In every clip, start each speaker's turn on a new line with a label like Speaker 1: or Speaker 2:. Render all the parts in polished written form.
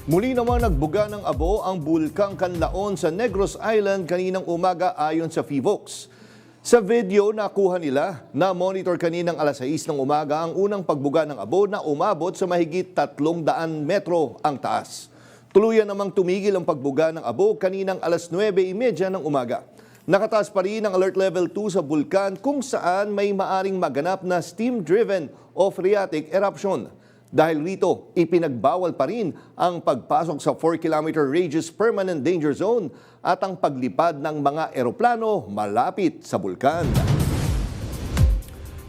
Speaker 1: Muli namang nagbuga ng abo ang Bulkang Canlaon sa Negros Island kaninang umaga ayon sa PHIVOLCS. Sa video nakuha nila na monitor kaninang alas 6 ng umaga ang unang pagbuga ng abo na umabot sa mahigit 300 metro ang taas. Tuluyan namang tumigil ang pagbuga ng abo kaninang alas 9:30 ng umaga. Nakataas pa rin ang Alert Level 2 sa bulkan kung saan may maaring maganap na steam-driven o phreatic eruption. Dahil rito, ipinagbawal pa rin ang pagpasok sa 4-kilometer radius permanent danger zone at ang paglipad ng mga eroplano malapit sa bulkan.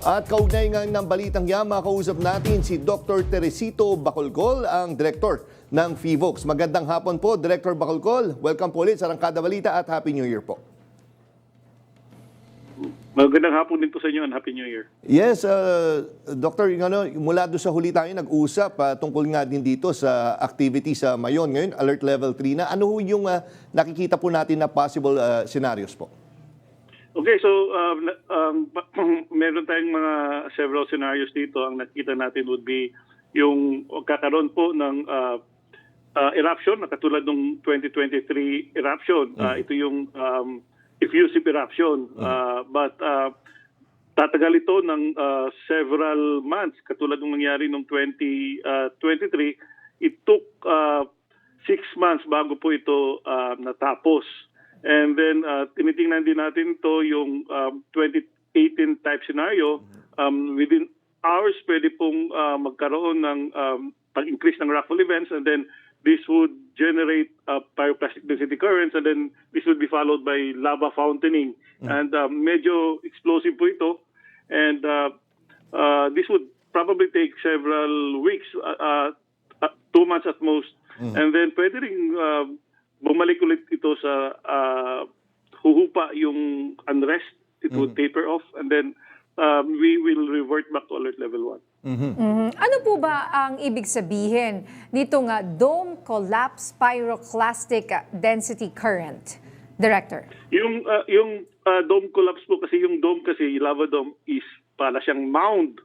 Speaker 1: At kaugnay nga ng balitang yan, makausap natin si Dr. Teresito Bacolcol, ang Director ng PHIVOLCS. Magandang hapon po, Director Bacolcol. Welcome po ulit sa Arangkada Balita at Happy New Year po.
Speaker 2: Magandang hapon din po sa inyo and Happy New Year.
Speaker 1: Yes, Doctor, mula doon sa huli tayo nag-usap tungkol nga din dito sa activity sa Mayon. Ngayon, Alert Level 3 na. Ano yung nakikita po natin na possible scenarios po?
Speaker 2: Okay, so meron tayong mga several scenarios dito. Ang nakita natin would be yung kakaroon po ng eruption na katulad ng 2023 eruption. Ito yung effusive eruption, but tatagal ito ng several months katulad ng nangyari noong 2023. It took 6 months bago po ito natapos. And then tinitingnan din natin ito yung 2018 type scenario. Within hours pwede pong magkaroon ng pag-increase ng rockfall events, and then this would generate pyroclastic density currents, and then this would be followed by lava fountaining. And medyo explosive po ito. And this would probably take several weeks, 2 months at most. And then pwede rin bumalik ulit ito sa huhupa yung unrest. It would taper off, and then we will revert back to Alert Level 1.
Speaker 3: Ano po ba ang ibig sabihin nito nga dome collapse pyroclastic density current, Director?
Speaker 2: Yung dome collapse po kasi, yung dome kasi, lava dome is pala siyang mound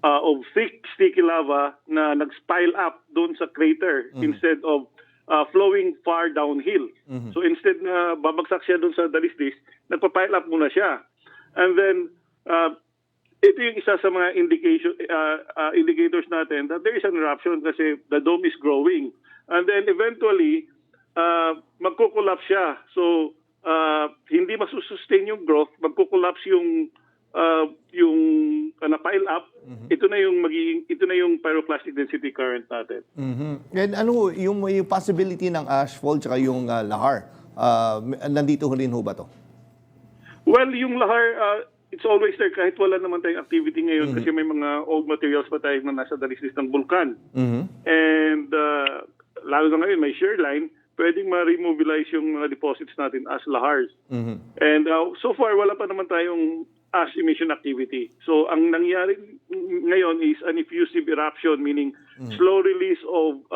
Speaker 2: of thick sticky lava na nag-spile up doon sa crater instead of flowing far downhill. So instead na babagsak siya doon sa dalisdis, nagpa-pile up muna siya. And then ito yung isa sa mga indicators natin that there is an eruption kasi the dome is growing. And then eventually, magkukollapse siya. So, hindi masusustain yung growth, magkukollapse yung na-pile up. Ito na yung pyroclastic density current natin.
Speaker 1: And ano yung possibility ng ashfall tsaka yung lahar? Nandito rin ho ba to?
Speaker 2: Well, yung lahar, it's always there kahit wala naman tayong activity ngayon kasi may mga old materials pa tayo na nasa dalisdis ng bulkan. And lalo na ngayon may shear line, pwedeng ma-remobilize yung mga deposits natin as lahars. And so far wala pa naman tayong ash emission activity. So ang nangyari ngayon is an effusive eruption, meaning slow release of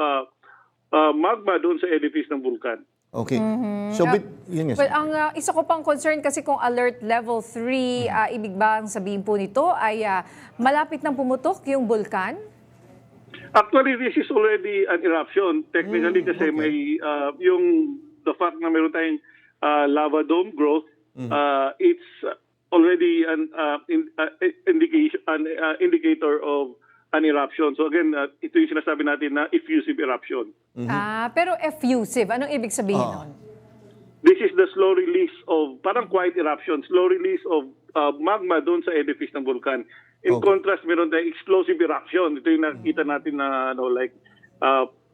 Speaker 2: magma doon sa edifice ng bulkan.
Speaker 1: Okay. So, yun.
Speaker 3: Well, ang isa ko pang concern kasi kung alert level 3, ibig bang sabihin po nito ay malapit nang pumutok yung bulkan?
Speaker 2: Actually, this is already an eruption. Technically kasi may yung the fact na meron tayong lava dome growth, it's already an indicator of an eruption. So again, ito yung sinasabi natin na effusive eruption.
Speaker 3: Pero effusive, anong ibig sabihin nun?
Speaker 2: This is the slow release of, parang quiet eruption, slow release of magma doon sa edifice ng bulkan. In contrast, meron tayong explosive eruption. Ito yung nakita natin na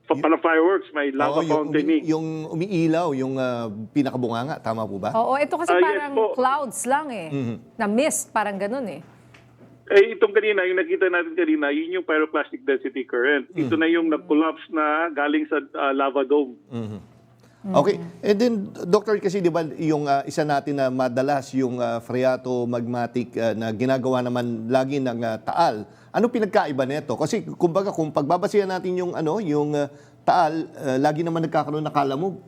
Speaker 2: parang fireworks, may lava fountain.
Speaker 1: Yung umiilaw, yung pinakabunganga, tama po ba?
Speaker 3: Oo, ito kasi parang clouds lang na mist, parang ganun
Speaker 2: itong kanina, yung nakita natin kanina, yun yung pyroclastic density current. Ito na yung nag-collapse na galing sa lava dome.
Speaker 1: Okay. And then, Doctor, kasi di ba yung isa natin na madalas yung phreatomagmatic na ginagawa naman lagi ng Taal. Ano pinagkaiba nito? Kasi kumbaga kung pagbabasihan natin yung Taal, lagi naman nagkakaroon, nakala mo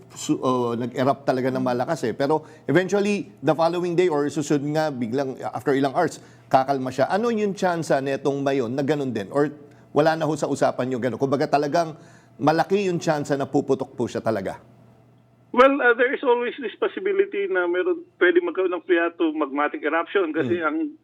Speaker 1: nag-erupt talaga ng malakas Pero eventually, the following day or susunod nga, biglang after ilang hours, kakalma siya. Ano yung chance netong Mayon na ganun din? Or wala na ho sa usapan yung gano'n? Kumbaga talagang malaki yung chance na puputok po siya talaga?
Speaker 2: Well, there is always this possibility na pwede magkaroon ng phreatomagmatic eruption kasi ang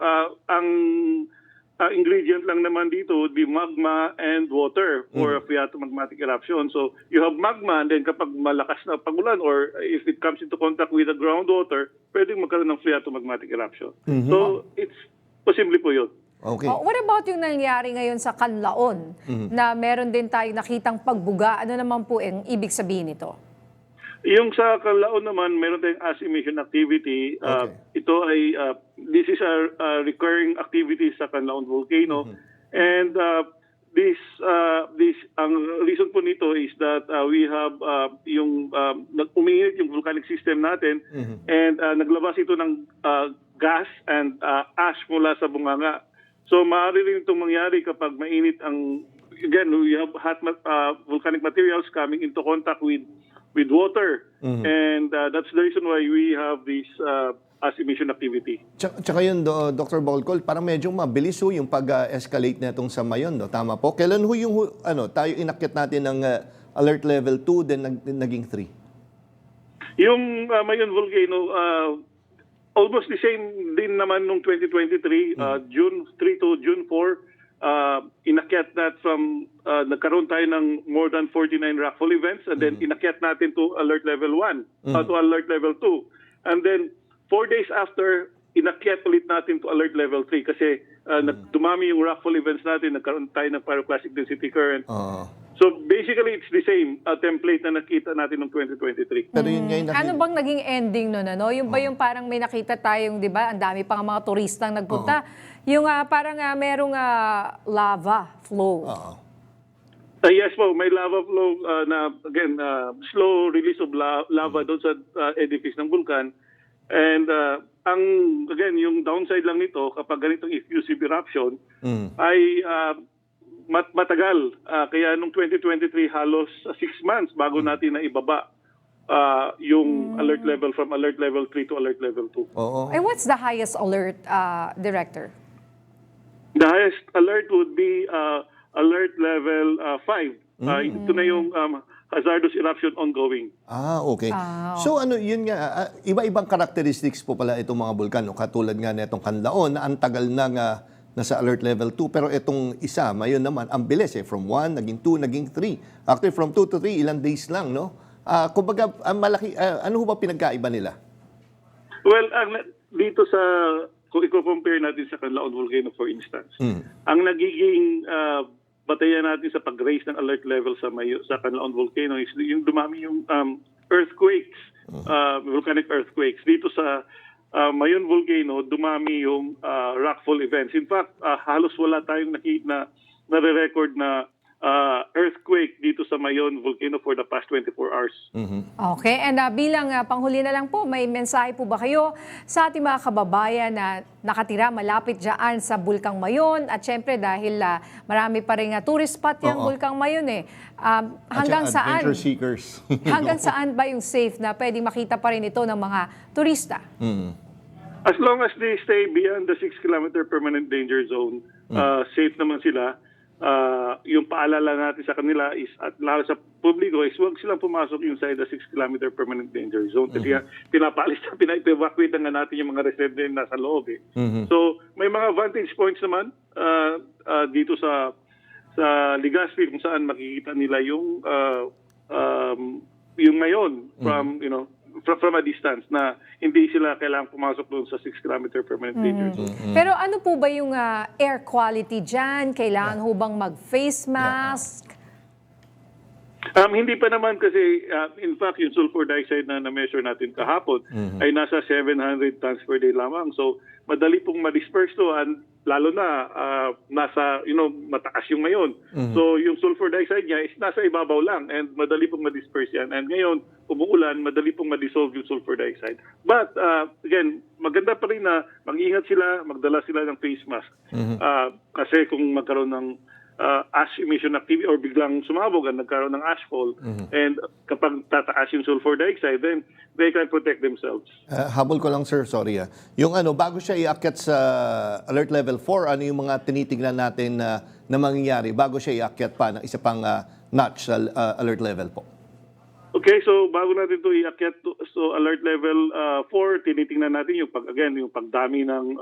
Speaker 2: ingredient lang naman dito would be magma and water for a phreatomagmatic eruption. So you have magma and then kapag malakas na pagulan or if it comes into contact with the groundwater, pwede magkaroon ng phreatomagmatic eruption. So it's posible po yun.
Speaker 1: Okay.
Speaker 3: What about yung nangyari ngayon sa Canlaon na meron din tayong nakitang pagbuga? Ano naman po ang ibig sabihin nito?
Speaker 2: Yung sa Canlaon naman, meron tayong ash emission activity.
Speaker 1: Okay.
Speaker 2: Ito ay, this is a recurring activity sa Canlaon volcano. And this, ang reason po nito is that we have umiinit yung volcanic system natin and naglabas ito ng gas and ash mula sa bunganga. So maaari rin itong mangyari kapag mainit again, we have hot volcanic materials coming into contact with water. And that's the reason why we have this ash emission activity.
Speaker 1: Tsaka yun, Dr. Bolcol, parang medyo mabilis ho yung pag-escalate na itong sa Mayon, no? Tama po. Kailan ho yung tayo inakyat natin ng alert level 2, then naging 3?
Speaker 2: Yung Mayon volcano, almost the same din naman nung 2023, June 3 to June 4, inakyat that from, nagkaroon tayo ng more than 49 rockfall events and then inakyat natin to alert level 1, to alert level 2. And then 4 days after, inakyat ulit natin to alert level 3 kasi dumami yung rockfall events natin, nagkaroon tayo ng pyroclastic density current. So basically, it's the same template na nakita natin noong 2023.
Speaker 1: Pero yun nga yung
Speaker 3: Ano bang naging ending nun? Ano? Yung ba yung parang may nakita tayong, di ba, ang dami pang mga turistang nagpunta. Yung parang merong lava flow.
Speaker 2: Yes po, may lava flow na, again, slow release of lava doon sa edifice ng vulkan. And again, yung downside lang nito, kapag ganitong effusive eruption, ay matagal. Kaya nung 2023, halos 6 months bago natin na ibaba yung alert level from alert level 3 to alert level 2.
Speaker 3: And what's the highest alert, Director?
Speaker 2: The highest alert would be alert level 5. Ito na yung hazardous eruption ongoing.
Speaker 1: Okay. So yun nga, iba-ibang characteristics po pala itong mga bulkan, no? Katulad nga na itong Canlaon na ang tagal na nga nasa alert level 2, pero itong isa, Mayon naman, ang bilis from 1, naging 2, naging 3. Actually, from 2 to 3, ilang days lang, no? Kumbaga, ang malaki, ano ho ba pinagkaiba nila?
Speaker 2: Well, dito sa, kung i-compare natin sa Canlaon volcano, for instance, ang nagiging batayan natin sa pag-raise ng alert level sa Canlaon volcano is yung dumami yung earthquakes, volcanic earthquakes. Dito sa Mayon volcano, dumami yung rockfall events. In fact, halos wala tayong nare-record na earthquake dito sa Mayon volcano for the past 24 hours.
Speaker 3: Okay, and bilang panghuli na lang po, may mensahe po ba kayo sa ating mga kababayan na nakatira malapit dyan sa Bulkang Mayon? At syempre dahil marami pa rin tourist spot yung Bulkang Mayon hanggang saan?
Speaker 1: Adventure seekers.
Speaker 3: Hanggang saan ba yung safe na pwedeng makita pa rin ito ng mga turista?
Speaker 2: As long as they stay beyond the 6-kilometer permanent danger zone, safe naman sila. Yung paalala natin sa kanila is, at lalo sa publiko, is huwag silang pumasok inside the 6-kilometer permanent danger zone. Kasi pinapaalis na, pina-evacuate na nga natin yung mga residents na nasa loob. So, may mga vantage points naman dito sa Legazpi kung saan makikita nila yung ngayon from a distance na hindi sila kailangang pumasok doon sa 6-kilometer permanent danger zone.
Speaker 3: Pero ano po ba yung air quality dyan? Kailangan ho bang mag-face mask?
Speaker 2: Hindi pa naman kasi, in fact, yung sulfur dioxide na na-measure natin kahapon ay nasa 700 tons per day lamang. So, madali pong ma-disperse to, and lalo na nasa, mataas yung ngayon. So, yung sulfur dioxide niya is nasa ibabaw lang and madali pong ma-disperse yan. And ngayon, umuulan, madali pong ma-dissolve yung sulfur dioxide. But, again, maganda pa rin na mag-ingat sila, magdala sila ng face mask. Kasi kung magkaroon ng ash emission activity or biglang sumabog at nagkaroon ng ashfall. And kapag tataas yung sulfur dioxide, then they can protect themselves.
Speaker 1: Habol ko lang, sir, sorry. Yung bago siya iakyat sa alert level 4, ano yung mga tinitingnan natin na mangyayari bago siya iakyat pa ng isa pang notch sa alert level po?
Speaker 2: Okay, so bago natin ito iakyat so alert level 4, tinitingnan natin yung yung pagdami ng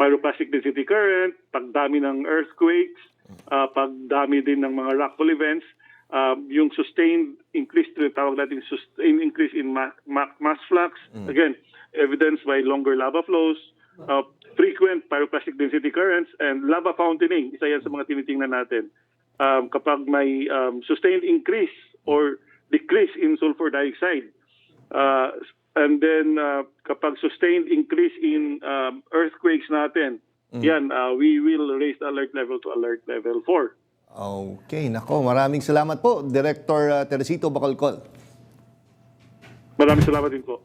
Speaker 2: pyroclastic density current, pagdami ng earthquakes, pagdami din ng mga rockfall events, yung sustained increase, tawag natin sustained increase in mass flux, again, evidenced by longer lava flows, frequent pyroclastic density currents, and lava fountaining. Isa yan sa mga tinitingnan natin. Kapag may sustained increase or decrease in sulfur dioxide, and then kapag sustained increase in earthquakes natin, yan, we will raise the alert level to alert level 4.
Speaker 1: Okay, nako, maraming salamat po, Director Teresito Bacolcol.
Speaker 2: Maraming salamat din po.